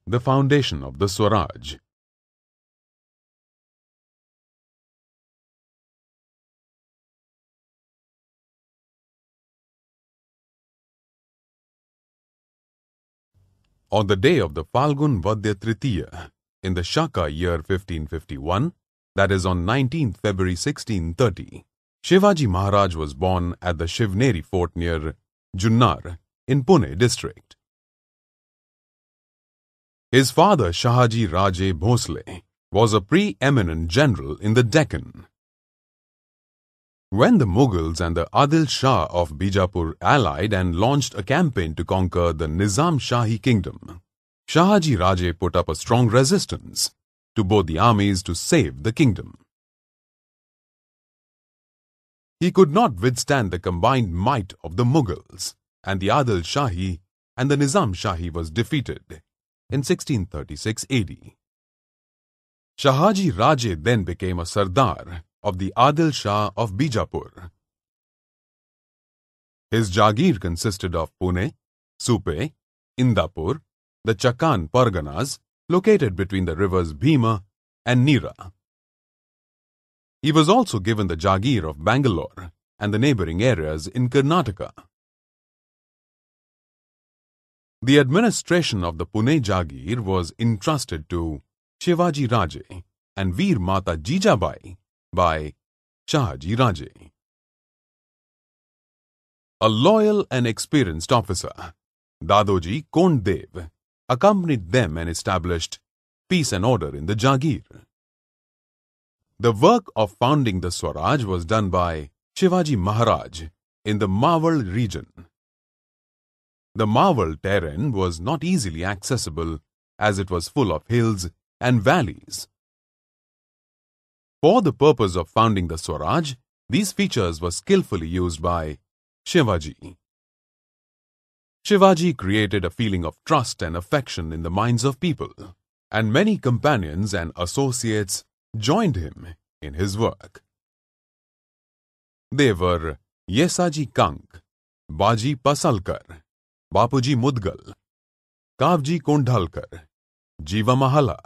The foundation of the Swaraj. On the day of the Falgun Vadya Tritiya, in the Shaka year 1551, that is on 19th February 1630, Shivaji Maharaj was born at the Shivneri fort near Junnar in Pune district. His father Shahaji Raje Bhosle was a pre-eminent general in the Deccan. When the Mughals and the Adil Shah of Bijapur allied and launched a campaign to conquer the Nizam Shahi kingdom, Shahaji Raje put up a strong resistance to both the armies to save the kingdom. He could not withstand the combined might of the Mughals, and the Adil Shahi and the Nizam Shahi was defeated in 1636 AD. Shahaji Raje then became a Sardar of the Adil Shah of Bijapur. His Jagir consisted of Pune, Supe, Indapur, the Chakan Parganas, located between the rivers Bhima and Nira. He was also given the Jagir of Bangalore and the neighboring areas in Karnataka. The administration of the Pune Jagir was entrusted to Shivaji Raje and Veer Mata Jijabai by Shahaji Raje. A loyal and experienced officer, Dadoji Konddev, accompanied them and established peace and order in the Jagir. The work of founding the Swaraj was done by Shivaji Maharaj in the Mawal region. The Mawal terrain was not easily accessible as it was full of hills and valleys. For the purpose of founding the Swaraj, these features were skillfully used by Shivaji. Shivaji created a feeling of trust and affection in the minds of people, and many companions and associates joined him in his work. They were Yesaji Kank, Baji Pasalkar, Bapuji Mudgal, Kavji Kondhalkar, Jiva Mahala,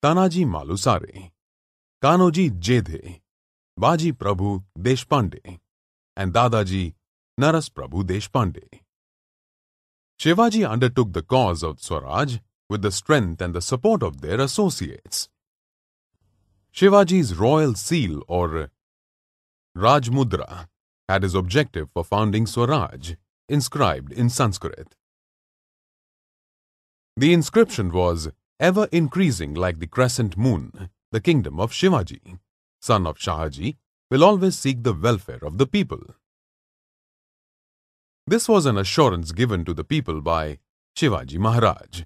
Tanaji Malusare, Kanoji Jedhe, Baji Prabhu Deshpande, and Dadaji Naras Prabhu Deshpande. Shivaji undertook the cause of Swaraj with the strength and the support of their associates. Shivaji's royal seal or Rajmudra had his objective for founding Swaraj inscribed in Sanskrit. The inscription was ever increasing like the crescent moon. The kingdom of Shivaji, son of Shahaji, will always seek the welfare of the people. This was an assurance given to the people by Shivaji Maharaj.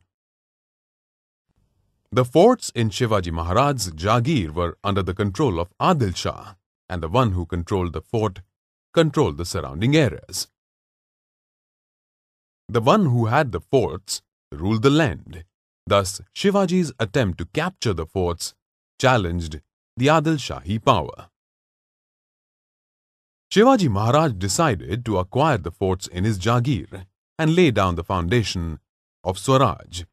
The forts in Shivaji Maharaj's Jagir were under the control of Adil Shah, and the one who controlled the fort controlled the surrounding areas. The one who had the forts ruled the land. Thus, Shivaji's attempt to capture the forts challenged the Adil Shahi power. Shivaji Maharaj decided to acquire the forts in his Jagir and lay down the foundation of Swaraj.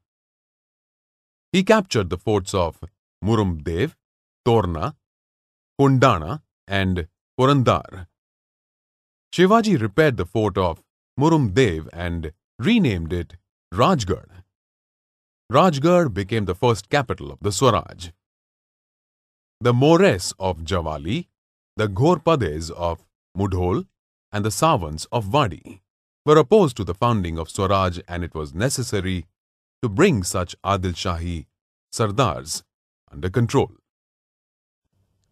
He captured the forts of Murumdev, Torna, Kundana and Purandar. Shivaji repaired the fort of Murumdev and renamed it Rajgarh. Rajgarh became the first capital of the Swaraj. The Mores of Javali, the Ghorpades of Mudhol, and the Savants of Wadi were opposed to the founding of Swaraj, and it was necessary to bring such Adil Shahi Sardars under control.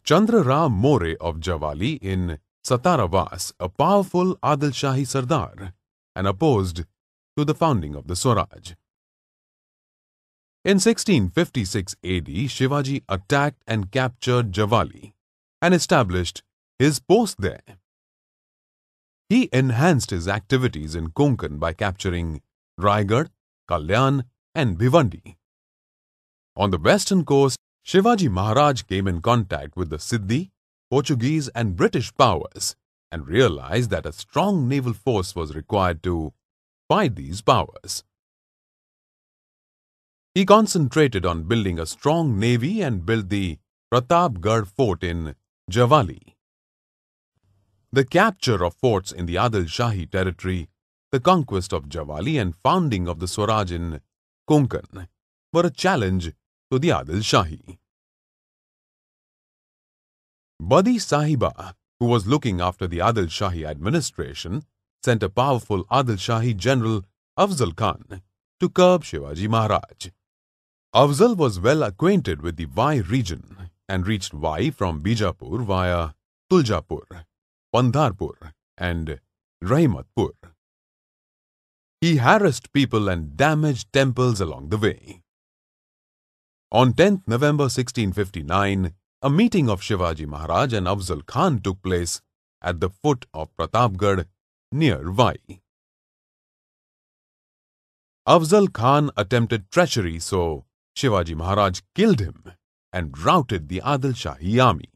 Chandra Ram More of Javali in Sataravas, a powerful Adil Shahi Sardar, and opposed to the founding of the Swaraj. In 1656 AD, Shivaji attacked and captured Javali and established his post there. He enhanced his activities in Konkan by capturing Raigad, Kalyan and Bhivandi. On the western coast, Shivaji Maharaj came in contact with the Siddhi, Portuguese and British powers and realized that a strong naval force was required to fight these powers. He concentrated on building a strong navy and built the Pratapgarh fort in Javali. The capture of forts in the Adil Shahi territory, the conquest of Javali and founding of the Swaraj in Konkan were a challenge to the Adil Shahi. Badi Sahiba, who was looking after the Adil Shahi administration, sent a powerful Adil Shahi general Afzal Khan to curb Shivaji Maharaj. Afzal was well acquainted with the Vai region and reached Vai from Bijapur via Tuljapur, Pandharpur and Rahimatpur. He harassed people and damaged temples along the way. On 10th November 1659, a meeting of Shivaji Maharaj and Afzal Khan took place at the foot of Pratapgarh near Vai. Afzal Khan attempted treachery, so Shivaji Maharaj killed him and routed the Adil Shahi army.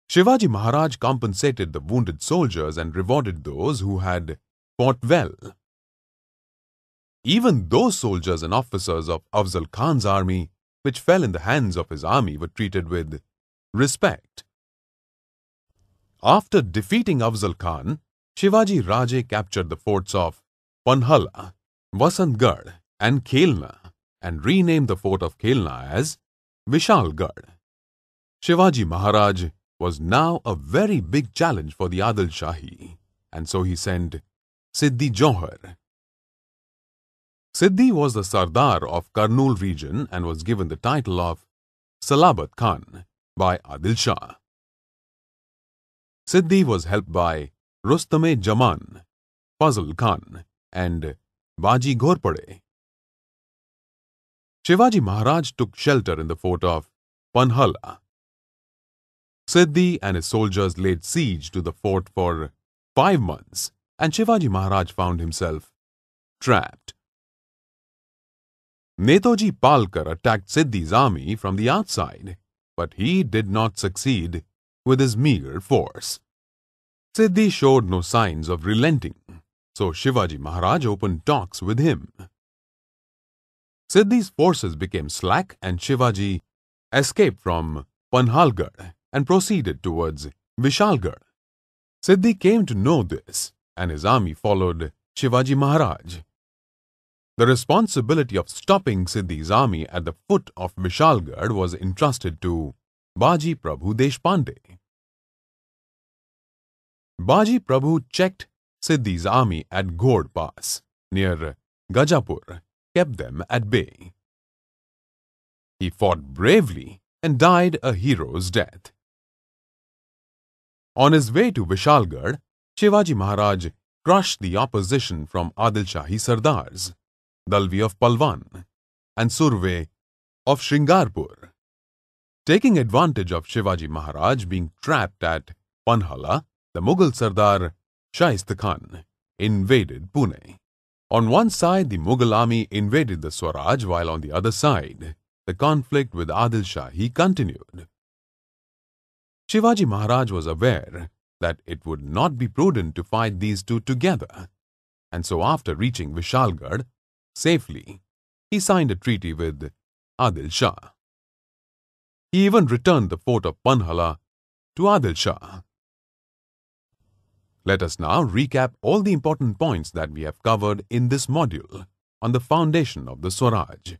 Shivaji Maharaj compensated the wounded soldiers and rewarded those who had fought well. Even those soldiers and officers of Afzal Khan's army which fell in the hands of his army were treated with respect. After defeating Afzal Khan, Shivaji Raje captured the forts of Panhala, Vasantgarh and Khelna and renamed the fort of Khelna as Vishalgarh. Shivaji Maharaj was now a very big challenge for the Adil Shahi, and so he sent Siddhi Johar. Siddhi was the Sardar of Kurnool region and was given the title of Salabat Khan by Adil Shah. Siddhi was helped by Rustam-e Jaman, Fazl Khan and Baji Ghorpade. Shivaji Maharaj took shelter in the fort of Panhala. Siddhi and his soldiers laid siege to the fort for 5 months, and Shivaji Maharaj found himself trapped. Netaji Palkar attacked Siddhi's army from the outside, but he did not succeed with his meager force. Siddhi showed no signs of relenting, so Shivaji Maharaj opened talks with him. Siddhi's forces became slack and Shivaji escaped from Panhalgarh and proceeded towards Vishalgarh. Siddhi came to know this and his army followed Shivaji Maharaj. The responsibility of stopping Siddhi's army at the foot of Vishalgarh was entrusted to Baji Prabhu Deshpande. Baji Prabhu checked Siddhi's army at Ghod Pass near Gajapur, kept them at bay. He fought bravely and died a hero's death. On his way to Vishalgarh, Shivaji Maharaj crushed the opposition from Adil Shahi Sardars, Dalvi of Palwan and Surve of Shringarpur. Taking advantage of Shivaji Maharaj being trapped at Panhala, the Mughal Sardar Shaista Khan invaded Pune. On one side, the Mughal army invaded the Swaraj, while on the other side, the conflict with Adil Shahi continued. Shivaji Maharaj was aware that it would not be prudent to fight these two together, and so after reaching Vishalgarh safely, he signed a treaty with Adil Shah. He even returned the fort of Panhala to Adil Shah. Let us now recap all the important points that we have covered in this module on the foundation of the Swaraj.